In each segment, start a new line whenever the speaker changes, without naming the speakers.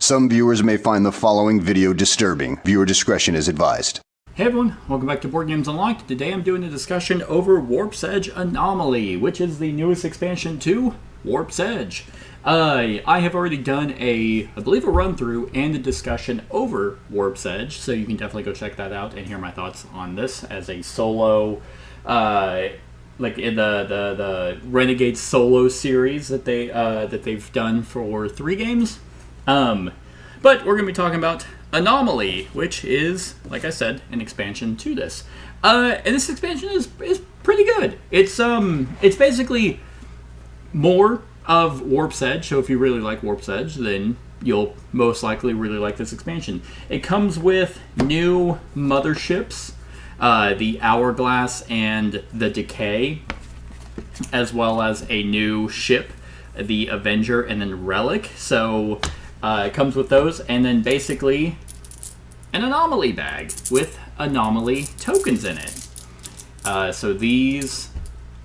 Some viewers may find the following video disturbing. Viewer discretion is advised.
Hey everyone, welcome back to Board Games Unlocked. Today I'm doing a discussion over Warp's Edge Anomaly, which is the newest expansion to Warp's Edge. I have already done I believe a run-through and a discussion over Warp's Edge, so you can definitely go check that out and hear my thoughts on this as a solo, like in the Renegade solo series that they've done for 3 games. But we're going to be talking about Anomaly, which is, like I said, an expansion to this. And this expansion is pretty good. It's basically more of Warp's Edge, so if you really like Warp's Edge, then you'll most likely really like this expansion. It comes with new motherships, the Hourglass and the Decay, as well as a new ship, the Avenger and then Relic. So it comes with those, and then basically an Anomaly bag with Anomaly tokens in it. So these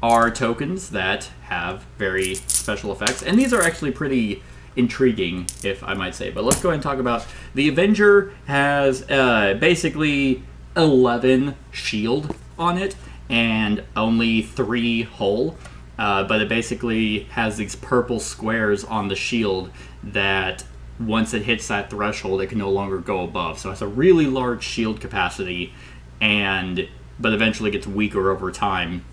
are tokens that have very special effects, and these are actually pretty intriguing, if I might say. But let's go ahead and talk about the Avenger. Has basically 11 shield on it and only 3 hull, but it basically has these purple squares on the shield that once it hits that threshold, it can no longer go above. So it has a really large shield capacity, but eventually gets weaker over time.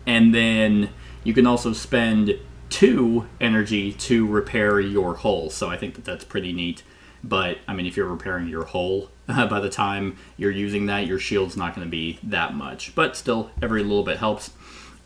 And then you can also spend 2 energy to repair your hull. So I think that's pretty neat. But, I mean, if you're repairing your hull, by the time you're using that, your shield's not going to be that much. But still, every little bit helps.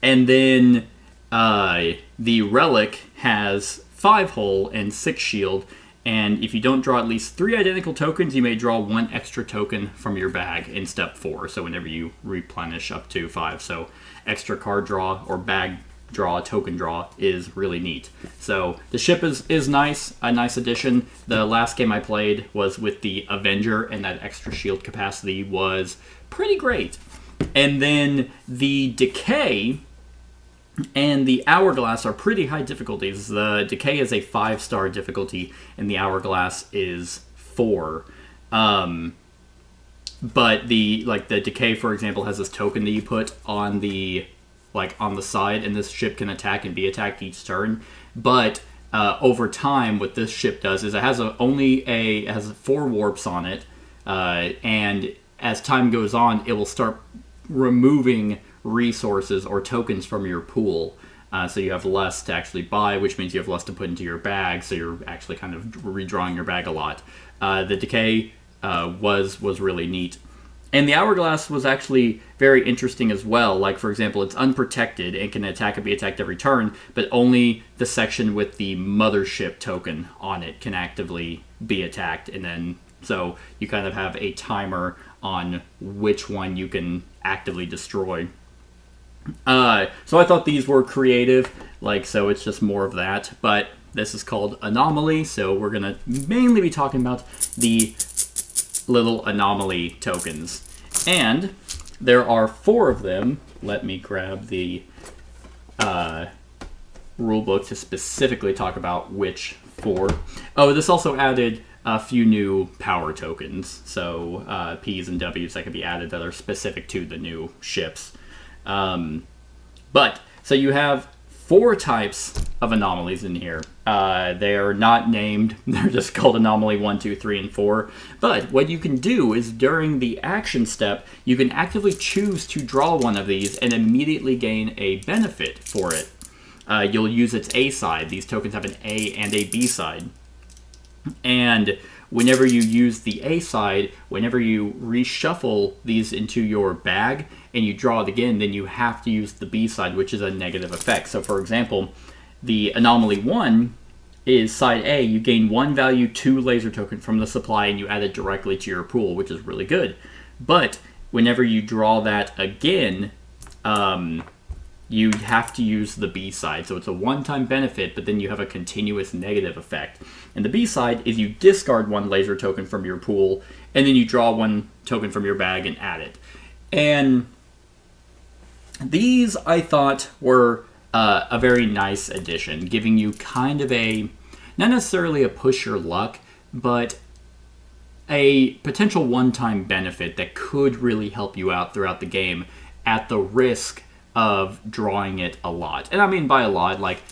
And then the Relic has 5 hull and 6 shield. And if you don't draw at least 3 identical tokens, you may draw 1 extra token from your bag in step 4. So whenever you replenish up to 5. So extra card draw or bag draw, token draw is really neat. So the ship is nice, a nice addition. The last game I played was with the Avenger, and that extra shield capacity was pretty great. And then the Decay and the Hourglass are pretty high difficulties. The Decay is a 5-star difficulty, and the Hourglass is 4. But the Decay, for example, has this token that you put on the side, and this ship can attack and be attacked each turn. But over time, what this ship does is it has 4 warps on it, and as time goes on, it will start removing resources or tokens from your pool, so you have less to actually buy, which means you have less to put into your bag, so you're actually kind of redrawing your bag a lot. The Decay was really neat. And the Hourglass was actually very interesting as well. Like, for example, it's unprotected and can attack and be attacked every turn, but only the section with the mothership token on it can actively be attacked. And then, so you kind of have a timer on which one you can actively destroy. So I thought these were creative, so it's just more of that. But this is called Anomaly, so we're going to mainly be talking about the little Anomaly tokens. And there are 4 of them. Let me grab the rulebook to specifically talk about which 4. Oh, this also added a few new power tokens, so P's and W's that can be added that are specific to the new ships. But so you have 4 types of anomalies in here. They are not named. They're just called Anomaly 1, 2, 3, and 4. But what you can do is during the action step, you can actively choose to draw one of these and immediately gain a benefit for it. You'll use its A side. These tokens have an A and a B side. And whenever you use the A side, whenever you reshuffle these into your bag and you draw it again, then you have to use the B side, which is a negative effect. So for example, the Anomaly 1 is side A. You gain 1 value 2 laser token from the supply, and you add it directly to your pool, which is really good. But whenever you draw that again, you have to use the B side. So it's a one-time benefit, but then you have a continuous negative effect. And the B side is you discard 1 laser token from your pool, and then you draw 1 token from your bag and add it. And these, I thought, were a very nice addition, giving you kind of a, not necessarily a push your luck, but a potential one-time benefit that could really help you out throughout the game at the risk of drawing it a lot. And I mean by a lot, like,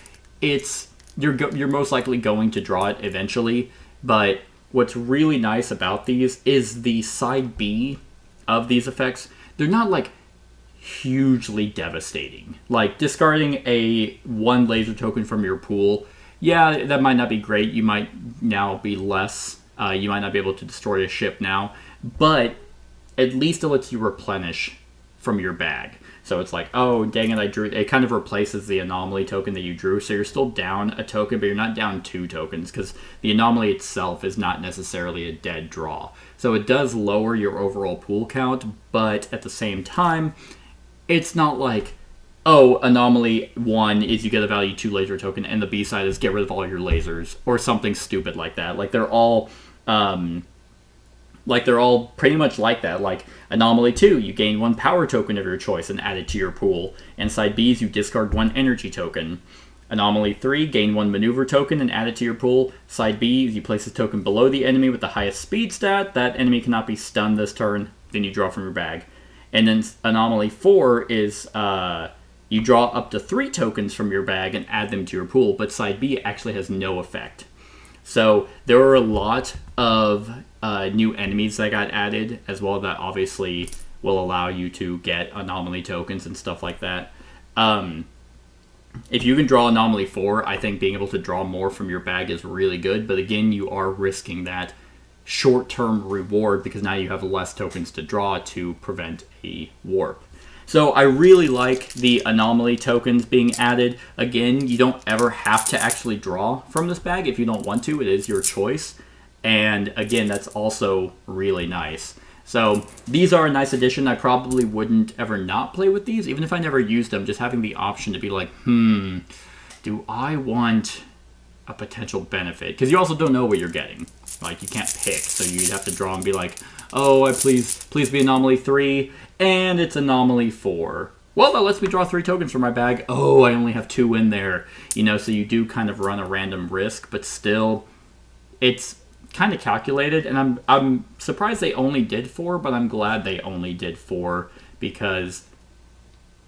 you're most likely going to draw it eventually, but what's really nice about these is the side B of these effects. They're not like hugely devastating. Like discarding a 1 laser token from your pool, yeah, that might not be great. You might now be less, you might not be able to destroy a ship now, but at least it lets you replenish from your bag. So it's like, oh, dang it, I drew. It kind of replaces the anomaly token that you drew. So you're still down a token, but you're not down 2 tokens because the anomaly itself is not necessarily a dead draw. So it does lower your overall pool count, but at the same time, it's not like, oh, anomaly 1 is you get a value 2 laser token, and the B side is get rid of all your lasers, or something stupid like that. Like they're all pretty much like that. Like Anomaly 2, you gain 1 power token of your choice and add it to your pool. And side B's, you discard 1 energy token. Anomaly 3, gain 1 maneuver token and add it to your pool. Side B, you place a token below the enemy with the highest speed stat. That enemy cannot be stunned this turn. Then you draw from your bag. And then Anomaly 4 is you draw up to 3 tokens from your bag and add them to your pool. But side B actually has no effect. So there are a lot of new enemies that got added as well that obviously will allow you to get anomaly tokens and stuff like that. If you can draw Anomaly 4, I think being able to draw more from your bag is really good. But again, you are risking that short-term reward because now you have less tokens to draw to prevent a warp. So I really like the anomaly tokens being added. Again, you don't ever have to actually draw from this bag if you don't want to. It is your choice. And again, that's also really nice. So these are a nice addition. I probably wouldn't ever not play with these, even if I never used them. Just having the option to be like, do I want a potential benefit? Because you also don't know what you're getting. Like, you can't pick, so you'd have to draw and be like, oh, please be Anomaly 3, and it's Anomaly 4. Well, that lets me draw 3 tokens from my bag. Oh, I only have 2 in there. You know, so you do kind of run a random risk, but still, it's kind of calculated, and I'm surprised they only did 4, but I'm glad they only did 4, because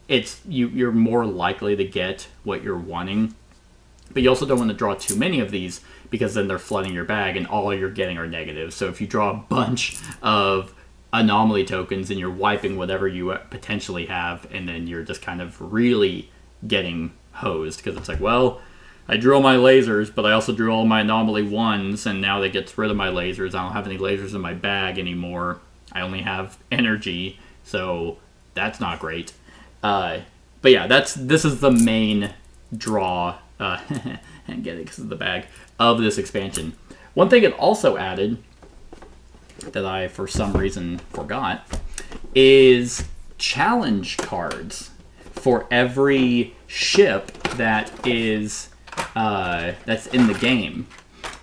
it's you're more likely to get what you're wanting. But you also don't want to draw too many of these because then they're flooding your bag and all you're getting are negatives. So if you draw a bunch of anomaly tokens and you're wiping whatever you potentially have, and then you're just kind of really getting hosed because it's like, well, I drew all my lasers, but I also drew all my anomaly 1s, and now that gets rid of my lasers. I don't have any lasers in my bag anymore. I only have energy, so that's not great. But yeah, this is the main draw. And get it because of the bag of this expansion. One thing it also added that I for some reason forgot is challenge cards for every ship that is that's in the game,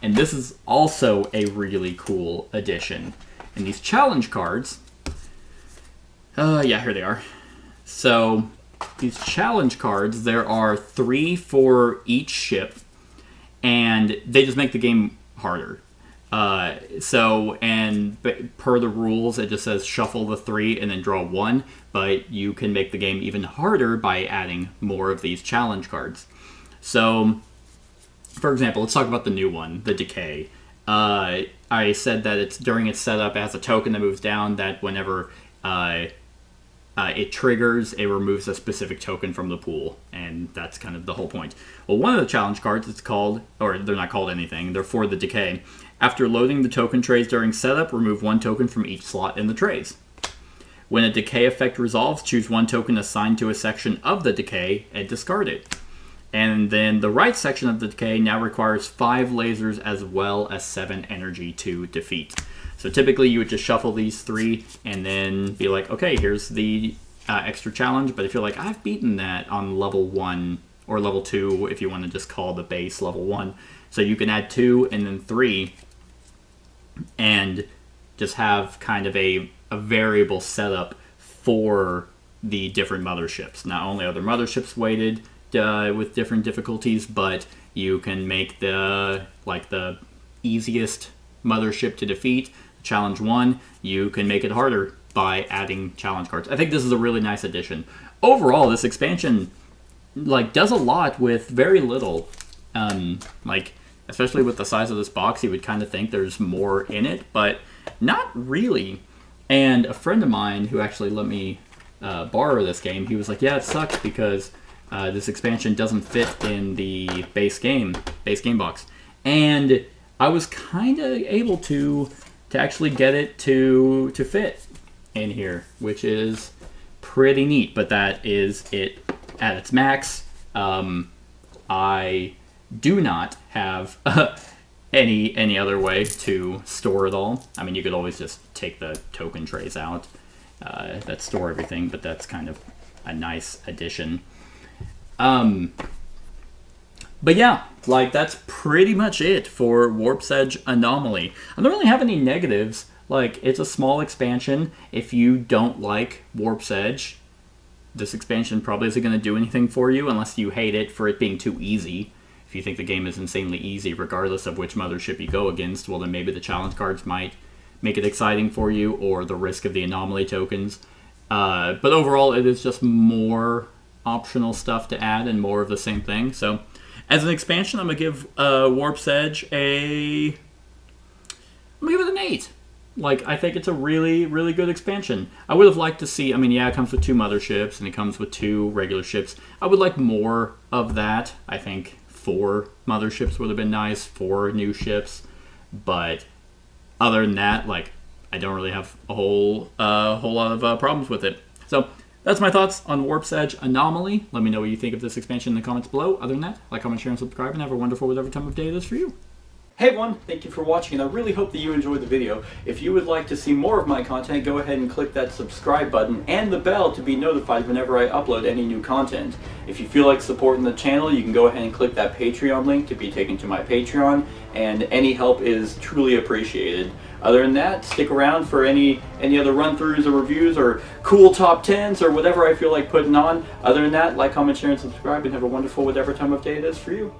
and this is also a really cool addition. And these challenge cards, yeah, here they are. So these challenge cards, there are 3 for each ship, and they just make the game harder. And per the rules, it just says shuffle the 3 and then draw 1, but you can make the game even harder by adding more of these challenge cards. So, for example, let's talk about the new one, the Decay. I said that it's during its setup, it has a token that moves down that whenever it triggers, it removes a specific token from the pool, and that's kind of the whole point. Well, one of the challenge cards, it's called, or they're not called anything, they're for the Decay. After loading the token trays during setup, remove 1 token from each slot in the trays. When a Decay effect resolves, choose 1 token assigned to a section of the Decay and discard it. And then the right section of the Decay now requires 5 lasers as well as 7 energy to defeat. So typically you would just shuffle these 3 and then be like, okay, here's the extra challenge. But if you're like, I've beaten that on level 1 or level 2, if you want to just call the base level 1. So you can add 2 and then 3 and just have kind of a variable setup for the different motherships. Not only are the motherships weighted with different difficulties, but you can make the easiest mothership to defeat, challenge 1, you can make it harder by adding challenge cards. I think this is a really nice addition. Overall, this expansion does a lot with very little. Especially with the size of this box, you would kind of think there's more in it, but not really. And a friend of mine who actually let me borrow this game, he was like, yeah, it sucks because this expansion doesn't fit in the base game box. And I was kind of able to actually get it to fit in here, which is pretty neat. But that is it at its max. I do not have any other way to store it all. I mean, you could always just take the token trays out that store everything, but that's kind of a nice addition. But yeah, that's pretty much it for Warp's Edge Anomaly. I don't really have any negatives. It's a small expansion. If you don't like Warp's Edge, this expansion probably isn't going to do anything for you unless you hate it for it being too easy. If you think the game is insanely easy, regardless of which mothership you go against, well, then maybe the challenge cards might make it exciting for you, or the risk of the anomaly tokens. But overall, it is just more optional stuff to add and more of the same thing. So, as an expansion, I'm going to give Warp's Edge I'm going to give it an 8. I think it's a really, really good expansion. I would have liked to see, it comes with 2 motherships, and it comes with 2 regular ships. I would like more of that. I think 4 motherships would have been nice, 4 new ships. But other than that, I don't really have a whole lot of problems with it. So that's my thoughts on Warp's Edge Anomaly. Let me know what you think of this expansion in the comments below. Other than that, like, comment, share, and subscribe, and have a wonderful whatever time of day it is for you. Hey everyone, thank you for watching, and I really hope that you enjoyed the video. If you would like to see more of my content, go ahead and click that subscribe button and the bell to be notified whenever I upload any new content. If you feel like supporting the channel, you can go ahead and click that Patreon link to be taken to my Patreon, and any help is truly appreciated. Other than that, stick around for any other run-throughs or reviews or cool top 10s or whatever I feel like putting on. Other than that, like, comment, share, and subscribe, and have a wonderful whatever time of day it is for you.